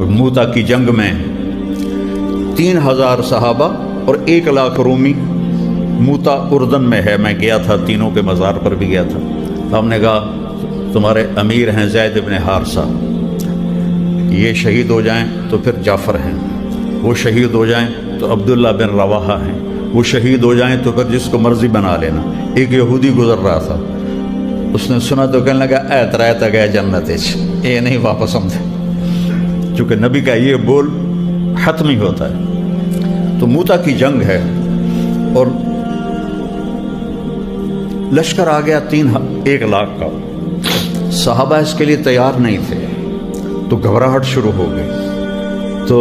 موتا کی جنگ میں 3000 صحابہ اور 1 لاکھ رومی موتا اردن میں ہے. میں گیا تھا، تینوں کے مزار پر بھی گیا تھا. تو ہم نے کہا تمہارے امیر ہیں زید بن حارثہ، یہ شہید ہو جائیں تو پھر جعفر ہیں، وہ شہید ہو جائیں تو عبداللہ بن رواحہ ہیں، وہ شہید ہو جائیں تو پھر جس کو مرضی بنا لینا. ایک یہودی گزر رہا تھا، اس نے سنا تو کہنے لگا اے ترائے گیا جنت یہ نہیں واپس آتے، چونکہ نبی کا یہ بول حتمی ہوتا ہے. تو موتا کی جنگ ہے اور لشکر آ گیا 1 لاکھ کا. صحابہ اس کے لیے تیار نہیں تھے تو گھبراہٹ شروع ہو گئی. تو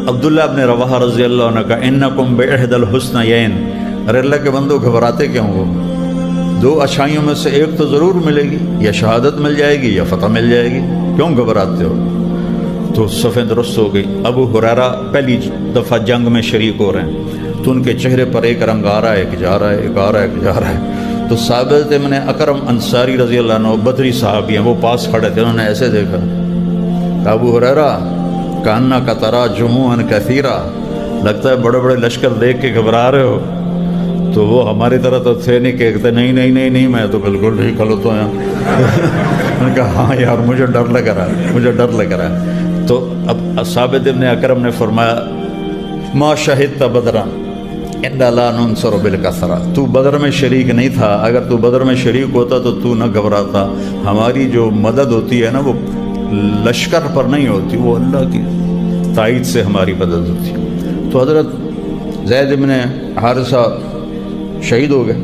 عبداللہ ابن رواحہ رضی اللہ عنہ کا انکم باحد الحسنیین، ارے اللہ کے بندو گھبراتے کیوں ہو؟ 2 اچھائیوں میں سے ایک تو ضرور ملے گی، یا شہادت مل جائے گی یا فتح مل جائے گی، کیوں گھبراتے ہو؟ تو صفیں درست ہو گئی. ابو ہریرہ پہلی دفعہ جنگ میں شریک ہو رہے ہیں تو ان کے چہرے پر ایک رنگ آ رہا ہے، ایک جا رہا ہے، ایک آ رہا ہے، ایک جا رہا ہے. تو صحابہ ابن اکرم انصاری رضی اللہ عنہ بدری صحابی ہیں، وہ پاس کھڑے تھے، انہوں نے ایسے دیکھا ابو ہریرہ کاننا کا ترا جموعاً کثیرا، لگتا ہے بڑے بڑے لشکر دیکھ کے گھبرا رہے ہو. تو وہ ہماری طرح تو تھے نہیں کہ کہتے نہیں نہیں نہیں نہیں میں تو بالکل نہیں کھلو تو ہیں. انہوں نے کہا ہاں یار مجھے ڈر لگ رہا ہے، مجھے ڈر لگ رہا ہے. تو اب ثابت ابن اکرم نے فرمایا ما شہدت بدرا انا لا ننصر بالکثرہ، تو بدر میں شریک نہیں تھا، اگر تو بدر میں شریک ہوتا تو نہ گھبراتا. ہماری جو مدد ہوتی ہے نا وہ لشکر پر نہیں ہوتی، وہ اللہ کی تائید سے ہماری مدد ہوتی. تو حضرت زید بن حارثہ شہید ہو گئے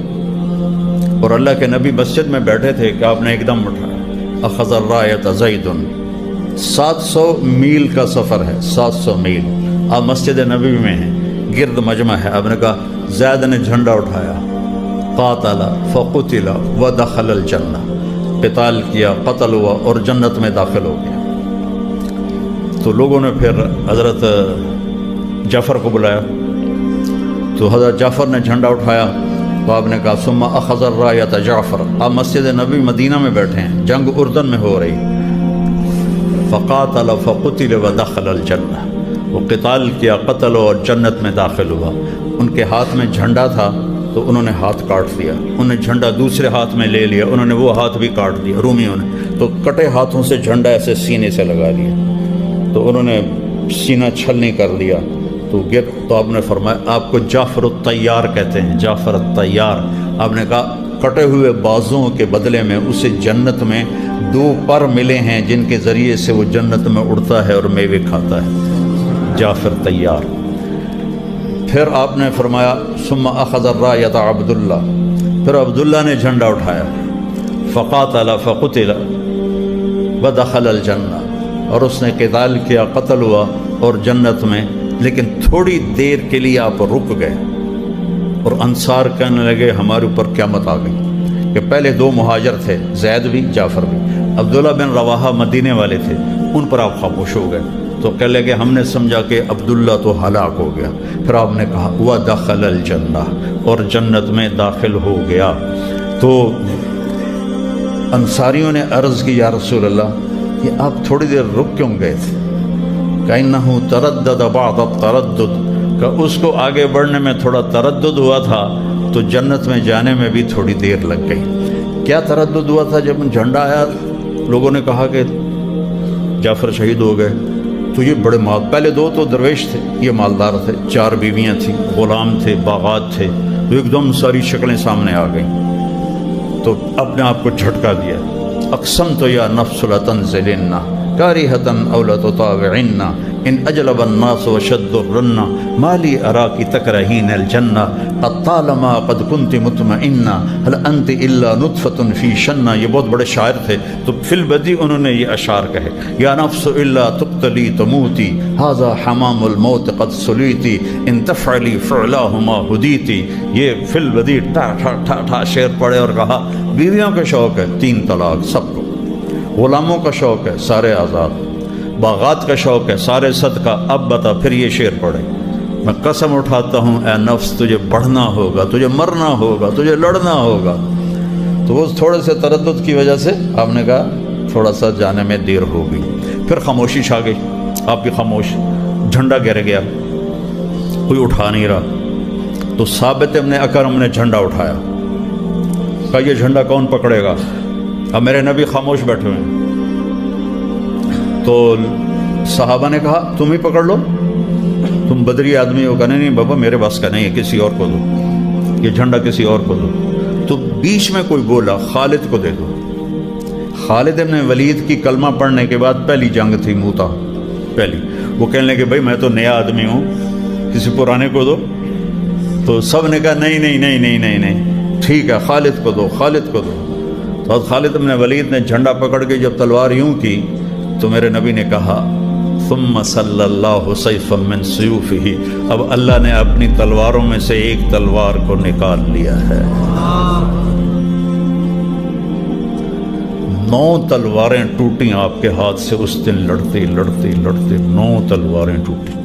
اور اللہ کے نبی مسجد میں بیٹھے تھے کہ آپ نے ایک دم اٹھایا اخذ الرایۃ زید. 700 میل کا سفر ہے، 700 میل. آپ مسجد نبی میں ہیں، گرد مجمع ہے. آپ نے کہا زید نے جھنڈا اٹھایا، قاتل فقتل ودخل الجنہ، قتال کیا، قتل ہوا اور جنت میں داخل ہو گیا. تو لوگوں نے پھر حضرت جعفر کو بلایا، تو حضرت جعفر نے جھنڈا اٹھایا. تو آپ نے کہا ثم اخذ الرایۃ جعفر. آپ مسجد نبی مدینہ میں بیٹھے ہیں، جنگ اردن میں ہو رہی. فقاتل فقتل ودخل الجنہ، وہ قتال کیا، قتل اور جنت میں داخل ہوا. ان کے ہاتھ میں جھنڈا تھا تو انہوں نے ہاتھ کاٹ دیا، انہوں نے جھنڈا دوسرے ہاتھ میں لے لیا، انہوں نے وہ ہاتھ بھی کاٹ دیا رومیوں نے. تو کٹے ہاتھوں سے جھنڈا ایسے سینے سے لگا لیا، تو انہوں نے سینہ چھلنی کر لیا. تو آپ نے فرمایا آپ کو جعفر الطیار کہتے ہیں، جعفر الطیار. آپ نے کہا کٹے ہوئے بازوں کے بدلے میں اسے جنت میں 2 پر ملے ہیں جن کے ذریعے سے وہ جنت میں اڑتا ہے اور میوے کھاتا ہے. جعفر طیار. پھر آپ نے فرمایا ثم اخذ الرایۃ عبداللہ، پھر عبداللہ نے جھنڈا اٹھایا، فقاتل فقتل ودخل الجنہ، اور اس نے قتال کیا، قتل ہوا اور جنت میں. لیکن تھوڑی دیر کے لیے آپ رک گئے اور انصار کہنے لگے ہمارے اوپر قیامت آ گئی. کہ پہلے 2 مہاجر تھے، زید بھی جعفر بھی. عبداللہ بن رواحہ مدینے والے تھے، ان پر آپ خاموش ہو گئے. تو کہنے لگے ہم نے سمجھا کہ عبداللہ تو ہلاک ہو گیا. پھر آپ نے کہا وَدَخَلَ الْجَنَّةَ، اور جنت میں داخل ہو گیا. تو انصاریوں نے عرض کی یا رسول اللہ کہ آپ تھوڑی دیر رک کیوں گئے تھے؟ کَإِنَّهُ تَرَدَّدَ بَعْضَ التَّرَدُّدِ، کہ اس کو آگے بڑھنے میں تھوڑا تردد ہوا تھا تو جنت میں جانے میں بھی تھوڑی دیر لگ گئی. کیا تردد ہوا تھا؟ جب جھنڈا آیا لوگوں نے کہا کہ جعفر شہید ہو گئے تو یہ بڑے مال، پہلے 2 تو درویش تھے، یہ مالدار تھے، 4 بیویاں تھیں، غلام تھے، باغات تھے. تو ایک دم ساری شکلیں سامنے آ گئیں تو اپنے آپ کو جھٹکا دیا. اقسمت یا نفس لتنزلن کارہۃ او لتطاوعن ان اجلب الناس وشد الرن ما لی اراکی تکرہین الجنہ قد طالما قد کنت مطمئنہ هل انت الا نطفة فی شنہ. یہ بہت بڑے شاعر تھے. تو فی البدی انہوں نے یہ اشعار کہے یا نفس الا تقتلی تموتی ھذا حمام الموت قد سلیتی ان تفعلی فعلاہما ہدیتی. یہ فی البدی ٹھا ٹھا ٹھا ٹھا شعر پڑھے اور کہا بیویوں کا شوق ہے 3 طلاق سب کو، غلاموں کا شوق ہے سارے آزاد، باغات کا شوق ہے سارے صدقہ. اب بتا پھر یہ شعر پڑھے میں قسم اٹھاتا ہوں اے نفس تجھے بڑھنا ہوگا، تجھے مرنا ہوگا، تجھے لڑنا ہوگا. تو وہ تھوڑے سے تردد کی وجہ سے آپ نے کہا تھوڑا سا جانے میں دیر ہو گئی. پھر خاموشی چھا گئی. آپ کی خاموش، جھنڈا گر گیا، کوئی اٹھا نہیں رہا۔ تو ثابت ابن اکرم نے جھنڈا اٹھایا، کہا یہ جھنڈا کون پکڑے گا؟ اب میرے نبی خاموش بیٹھے ہوئے ہیں۔ تو صحابہ نے کہا تم ہی پکڑ لو، تم بدری آدمی ہو۔ کہا نہیں بابا میرے بس کا نہیں ہے، کسی اور کو دو، یہ جھنڈا کسی اور کو دو۔ تو بیچ میں کوئی بولا خالد کو دے دو۔ خالد ابن ولید کی کلمہ پڑھنے کے بعد پہلی جنگ تھی موتا، پہلی۔ وہ کہنے لگے بھائی میں تو نیا آدمی ہوں، کسی پرانے کو دو۔ تو سب نے کہا نہیں نہیں نہیں نہیں نہیں نہیں، ٹھیک ہے خالد کو دو، خالد کو دو۔ تو خالد ابن ولید نے جھنڈا پکڑ کے جب تلوار یوں کی تو میرے نبی نے کہا ثم صلی اللہ سیفا من سیوفہ، اب اللہ نے اپنی تلواروں میں سے ایک تلوار کو نکال لیا ہے۔ 9 تلواریں ٹوٹیں آپ کے ہاتھ سے اس دن، لڑتے لڑتے لڑتے 9 تلواریں ٹوٹیں۔